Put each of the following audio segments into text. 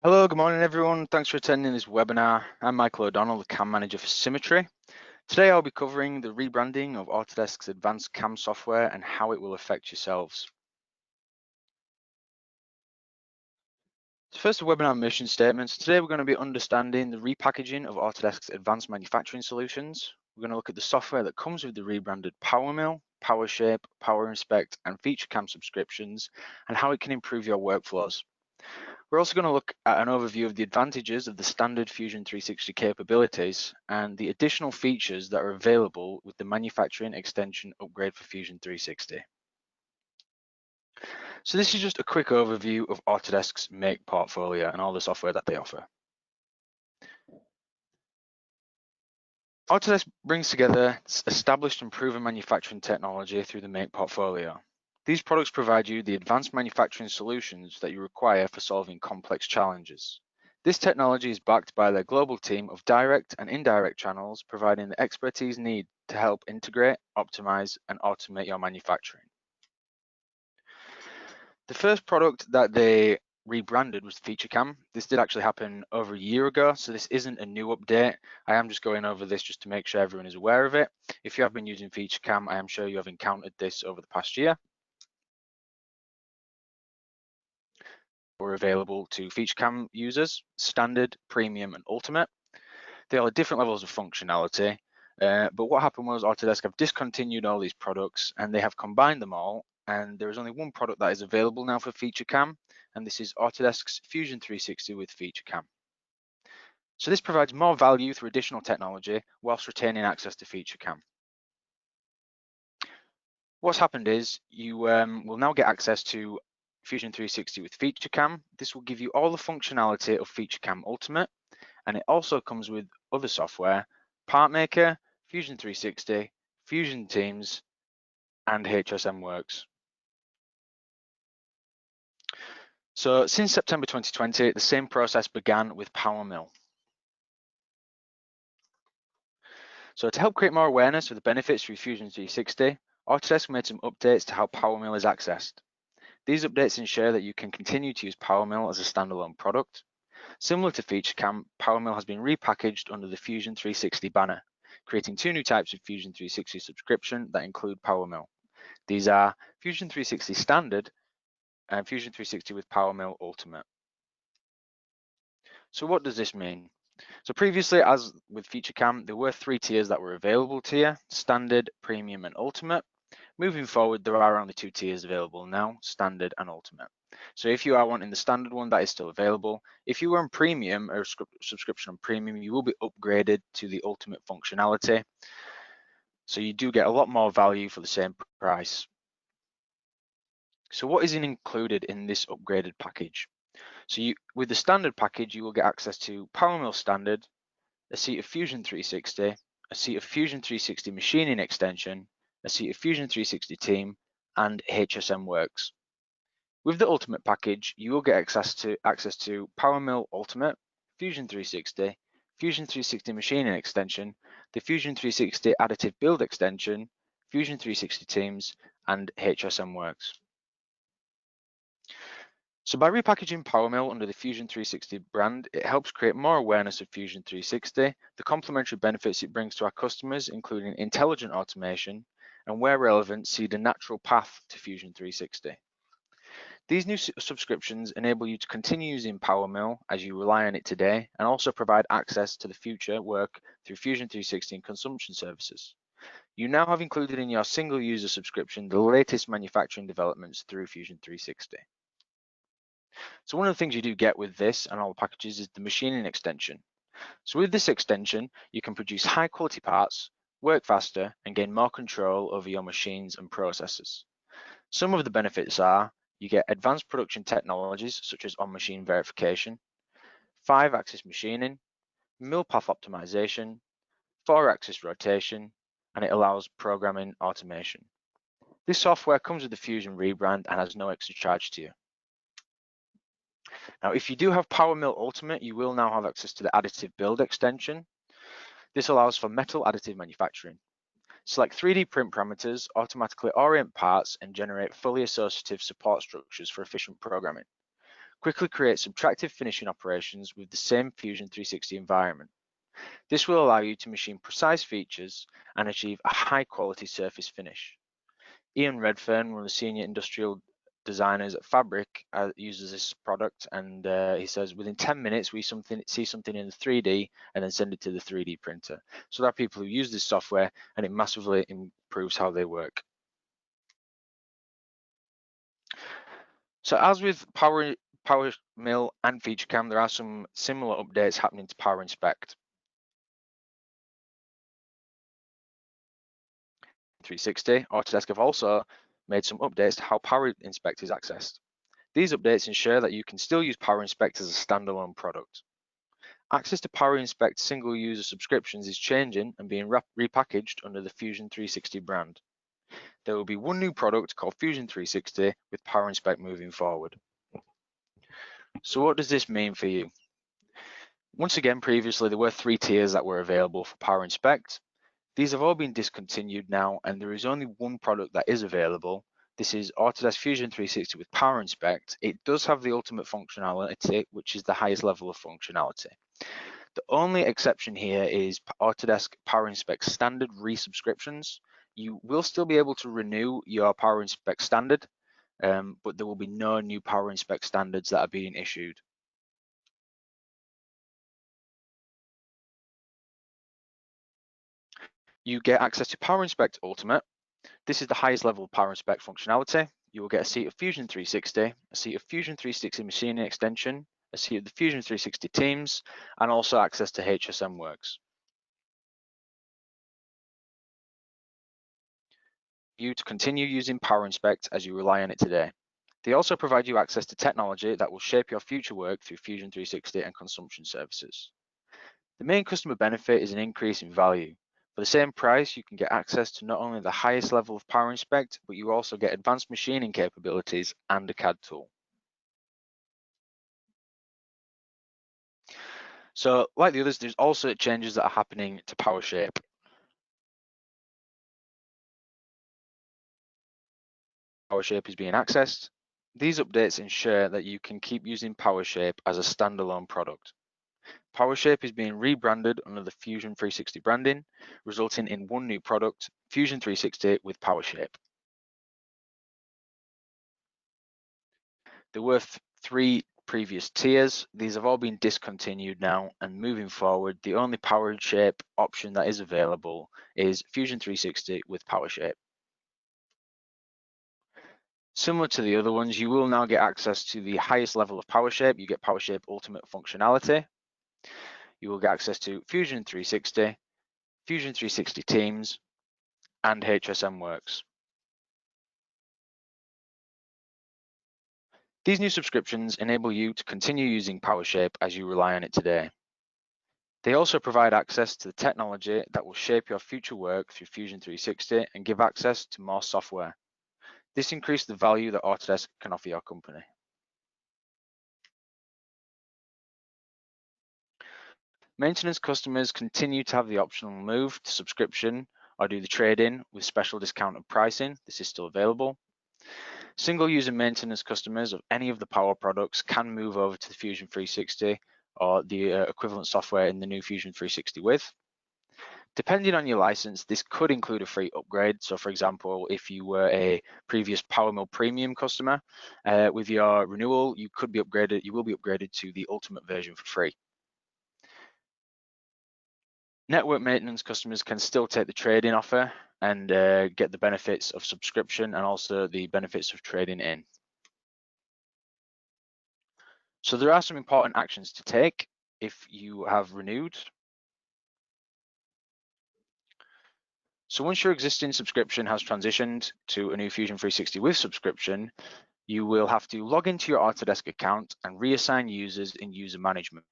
Hello, good morning everyone. Thanks for attending this webinar. I'm Michael O'Donnell, the CAM manager for Symetri. Today I'll be covering the rebranding of Autodesk's advanced CAM software and how it will affect yourselves. So first, the webinar mission statements. Today we're going to be understanding the repackaging of Autodesk's advanced manufacturing solutions. We're going to look at the software that comes with the rebranded PowerMill, PowerShape, PowerInspect, and FeatureCAM subscriptions, and how it can improve your workflows. We're also going to look at an overview of the advantages of the standard Fusion 360 capabilities and the additional features that are available with the manufacturing extension upgrade for Fusion 360. So this is just a quick overview of Autodesk's Make portfolio and all the software that they offer. Autodesk brings together established and proven manufacturing technology through the Make portfolio. These products provide you the advanced manufacturing solutions that you require for solving complex challenges. This technology is backed by their global team of direct and indirect channels, providing the expertise needed to help integrate, optimize, and automate your manufacturing. The first product that they rebranded was FeatureCAM. This did actually happen over a year ago, so this isn't a new update. I am just going over this just to make sure everyone is aware of it. If you have been using FeatureCAM, I am sure you have encountered this over the past year. Were available to FeatureCAM users, Standard, Premium, and Ultimate. They all had different levels of functionality, but what happened was Autodesk have discontinued all these products and they have combined them all, and there is only one product that is available now for FeatureCAM, and this is Autodesk's Fusion 360 with FeatureCAM. So this provides more value through additional technology whilst retaining access to FeatureCAM. What's happened is you will now get access to Fusion 360 with FeatureCAM. This will give you all the functionality of FeatureCAM Ultimate, and it also comes with other software, PartMaker, Fusion 360, Fusion Teams, and HSM Works. So since September 2020, the same process began with PowerMill. So to help create more awareness of the benefits through Fusion 360, Autodesk made some updates to how PowerMill is accessed. These updates ensure that you can continue to use PowerMill as a standalone product. Similar to FeatureCAM, PowerMill has been repackaged under the Fusion 360 banner, creating two new types of Fusion 360 subscription that include PowerMill. These are Fusion 360 Standard and Fusion 360 with PowerMill Ultimate. So what does this mean? So previously, as with FeatureCAM, there were three tiers that were available to you, Standard, Premium, and Ultimate. Moving forward, there are only two tiers available now, Standard and Ultimate. So if you are wanting the Standard one, that is still available. If you are on Premium or subscription on Premium, you will be upgraded to the Ultimate functionality. So you do get a lot more value for the same price. So what is included in this upgraded package? So with the Standard package, you will get access to PowerMill Standard, a seat of Fusion 360, a seat of Fusion 360 machining extension, a seat of Fusion 360 Team, and HSM Works. With the Ultimate package, you will get access to PowerMill Ultimate, Fusion 360, Fusion 360 machining extension, the Fusion 360 additive build extension, Fusion 360 Teams, and HSM Works. So by repackaging PowerMill under the Fusion 360 brand, it helps create more awareness of Fusion 360, the complementary benefits it brings to our customers, including intelligent automation, and where relevant, see the natural path to Fusion 360. These new subscriptions enable you to continue using PowerMill as you rely on it today, and also provide access to the future work through Fusion 360 and consumption services. You now have included in your single user subscription the latest manufacturing developments through Fusion 360. So one of the things you do get with this and all the packages is the machining extension. So with this extension, you can produce high quality parts, work faster, and gain more control over your machines and processes. Some of the benefits are you get advanced production technologies such as on-machine verification, 5-axis machining, mill path optimization, 4-axis rotation, and it allows programming automation. This software comes with the Fusion rebrand and has no extra charge to you. Now, if you do have PowerMill Ultimate, you will now have access to the additive build extension. This allows for metal additive manufacturing. Select 3D print parameters, automatically orient parts, and generate fully associative support structures for efficient programming. Quickly create subtractive finishing operations with the same Fusion 360 environment. This will allow you to machine precise features and achieve a high quality surface finish. Ian Redfern, one of the senior industrial designers at Fabric, uses this product, and he says within 10 minutes we see something in the 3D and then send it to the 3D printer. So there are people who use this software and it massively improves how they work. So as with PowerMill and FeatureCAM, there are some similar updates happening to Power Inspect. 360, Autodesk have also made some updates to how Power Inspect is accessed. These updates ensure that you can still use Power Inspect as a standalone product. Access to Power Inspect single user subscriptions is changing and being repackaged under the Fusion 360 brand. There will be one new product called Fusion 360 with Power Inspect moving forward. So what does this mean for you? Once again, previously there were 3 tiers that were available for Power Inspect. These have all been discontinued now, and there is only one product that is available. This is Autodesk Fusion 360 with Power Inspect. It does have the ultimate functionality, which is the highest level of functionality. The only exception here is Autodesk Power Inspect Standard resubscriptions. You will still be able to renew your Power Inspect Standard, but there will be no new Power Inspect standards that are being issued. You get access to Power Inspect Ultimate. This is the highest level of Power Inspect functionality. You will get a seat of Fusion 360, a seat of Fusion 360 machining extension, a seat of the Fusion 360 Teams, and also access to HSM Works. You to continue using Power Inspect as you rely on it today. They also provide you access to technology that will shape your future work through Fusion 360 and consumption services. The main customer benefit is an increase in value. For the same price, you can get access to not only the highest level of Power Inspect, but you also get advanced machining capabilities and a CAD tool. So like the others, there's also changes that are happening to PowerShape. PowerShape is being accessed. These updates ensure that you can keep using PowerShape as a standalone product. PowerShape is being rebranded under the Fusion 360 branding, resulting in one new product, Fusion 360 with PowerShape. There were 3 previous tiers. These have all been discontinued now, and moving forward, the only PowerShape option that is available is Fusion 360 with PowerShape. Similar to the other ones, you will now get access to the highest level of PowerShape. You get PowerShape Ultimate functionality. You will get access to Fusion 360, Fusion 360 Teams, and HSM Works. These new subscriptions enable you to continue using PowerShape as you rely on it today. They also provide access to the technology that will shape your future work through Fusion 360 and give access to more software. This increases the value that Autodesk can offer your company. Maintenance customers continue to have the optional move to subscription or do the trade-in with special discounted pricing. This is still available. Single user maintenance customers of any of the Power products can move over to the Fusion 360 or the equivalent software in the new Fusion 360 with. Depending on your license, this could include a free upgrade. So for example, if you were a previous PowerMill Premium customer, with your renewal, you will be upgraded to the Ultimate version for free. Network maintenance customers can still take the trade-in offer and get the benefits of subscription and also the benefits of trading in. So there are some important actions to take if you have renewed. So once your existing subscription has transitioned to a new Fusion 360 with subscription, you will have to log into your Autodesk account and reassign users in user management.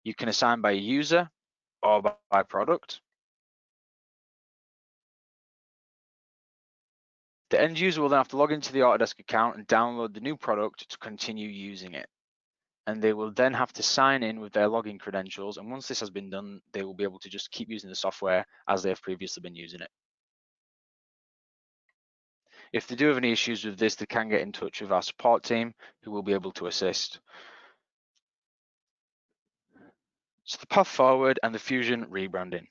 You can assign by user or by product. The end user will then have to log into the Autodesk account and download the new product to continue using it. And they will then have to sign in with their login credentials. And once this has been done, they will be able to just keep using the software as they have previously been using it. If they do have any issues with this, they can get in touch with our support team who will be able to assist. So the path forward and the Fusion rebranding.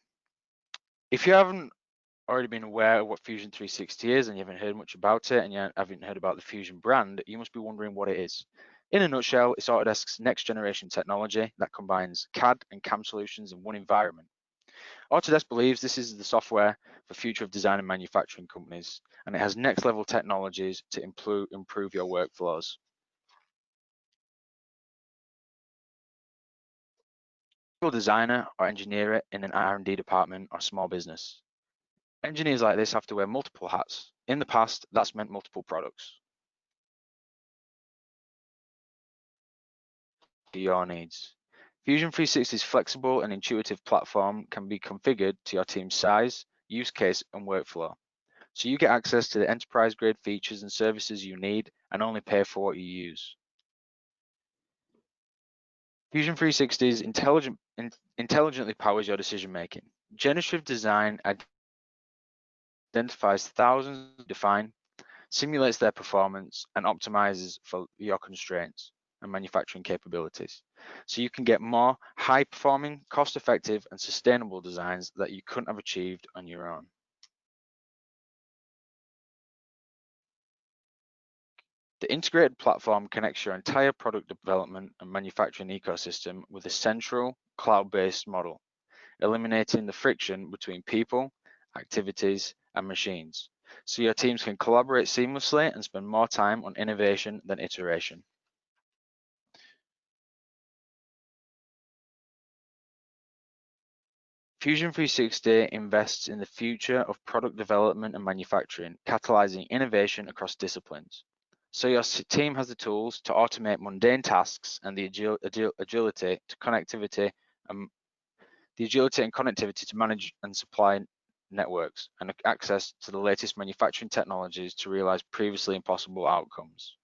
If you haven't already been aware of what Fusion 360 is and you haven't heard much about it and you haven't heard about the Fusion brand, you must be wondering what it is. In a nutshell, it's Autodesk's next generation technology that combines CAD and CAM solutions in one environment. Autodesk believes this is the software for future of design and manufacturing companies, and it has next level technologies to improve your workflows. Designer or engineer in an R&D department or small business. Engineers like this have to wear multiple hats. In the past, that's meant multiple products. For your needs. Fusion 360's flexible and intuitive platform can be configured to your team's size, use case, and workflow. So you get access to the enterprise-grade features and services you need and only pay for what you use. Fusion 360's intelligently powers your decision-making. Generative design identifies thousands to define, simulates their performance, and optimizes for your constraints and manufacturing capabilities. So you can get more high-performing, cost-effective, and sustainable designs that you couldn't have achieved on your own. The integrated platform connects your entire product development and manufacturing ecosystem with a central cloud-based model, eliminating the friction between people, activities, and machines. So your teams can collaborate seamlessly and spend more time on innovation than iteration. Fusion 360 invests in the future of product development and manufacturing, catalyzing innovation across disciplines. So your team has the tools to automate mundane tasks and the agility and connectivity to manage and supply networks and access to the latest manufacturing technologies to realize previously impossible outcomes.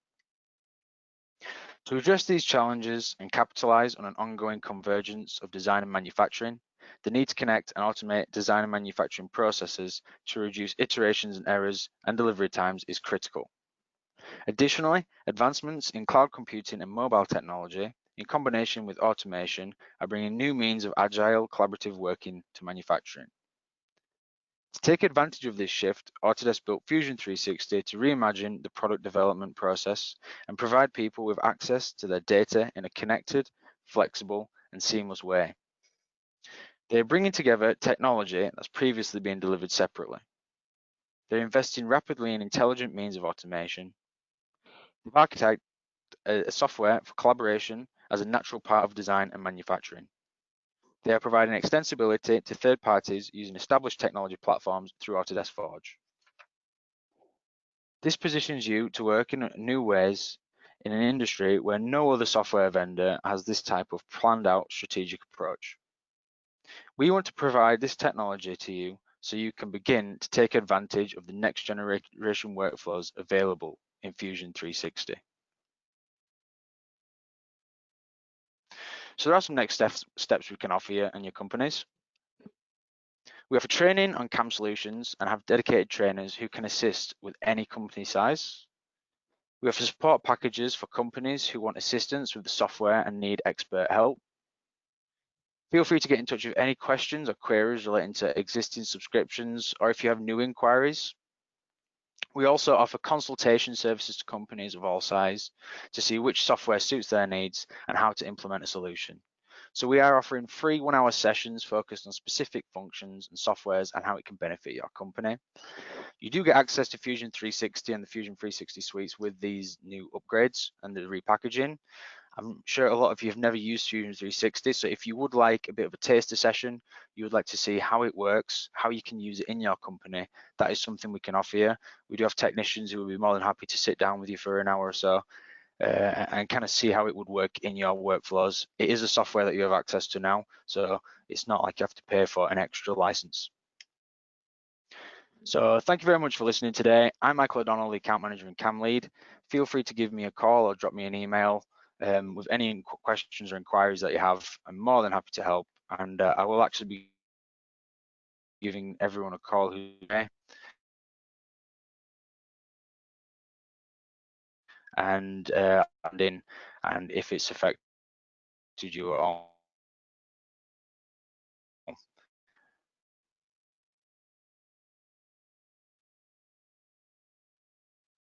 To address these challenges and capitalize on an ongoing convergence of design and manufacturing, the need to connect and automate design and manufacturing processes to reduce iterations and errors and delivery times is critical. Additionally, advancements in cloud computing and mobile technology, in combination with automation, are bringing new means of agile, collaborative working to manufacturing. To take advantage of this shift, Autodesk built Fusion 360 to reimagine the product development process and provide people with access to their data in a connected, flexible, and seamless way. They're bringing together technology that's previously been delivered separately. They're investing rapidly in intelligent means of automation. They've architected a software for collaboration as a natural part of design and manufacturing. They are providing extensibility to third parties using established technology platforms through Autodesk Forge. This positions you to work in new ways in an industry where no other software vendor has this type of planned out strategic approach. We want to provide this technology to you so you can begin to take advantage of the next generation workflows available in Fusion 360. So there are some next steps we can offer you and your companies. We offer training on CAM solutions and have dedicated trainers who can assist with any company size. We offer support packages for companies who want assistance with the software and need expert help. Feel free to get in touch with any questions or queries relating to existing subscriptions, or if you have new inquiries. We also offer consultation services to companies of all size to see which software suits their needs and how to implement a solution. So we are offering free 1-hour sessions focused on specific functions and softwares and how it can benefit your company. You do get access to Fusion 360 and the Fusion 360 suites with these new upgrades and the repackaging. I'm sure a lot of you have never used Fusion 360, so if you would like a bit of a taster session, you would like to see how it works, how you can use it in your company, that is something we can offer you. We do have technicians who will be more than happy to sit down with you for an hour or so and kind of see how it would work in your workflows. It is a software that you have access to now, so it's not like you have to pay for an extra license. So thank you very much for listening today. I'm Michael O'Donnell, the account manager and CAM lead. Feel free to give me a call or drop me an email with any questions or inquiries that you have. I'm more than happy to help, and I will actually be giving everyone a call who's and if it's affected you at all.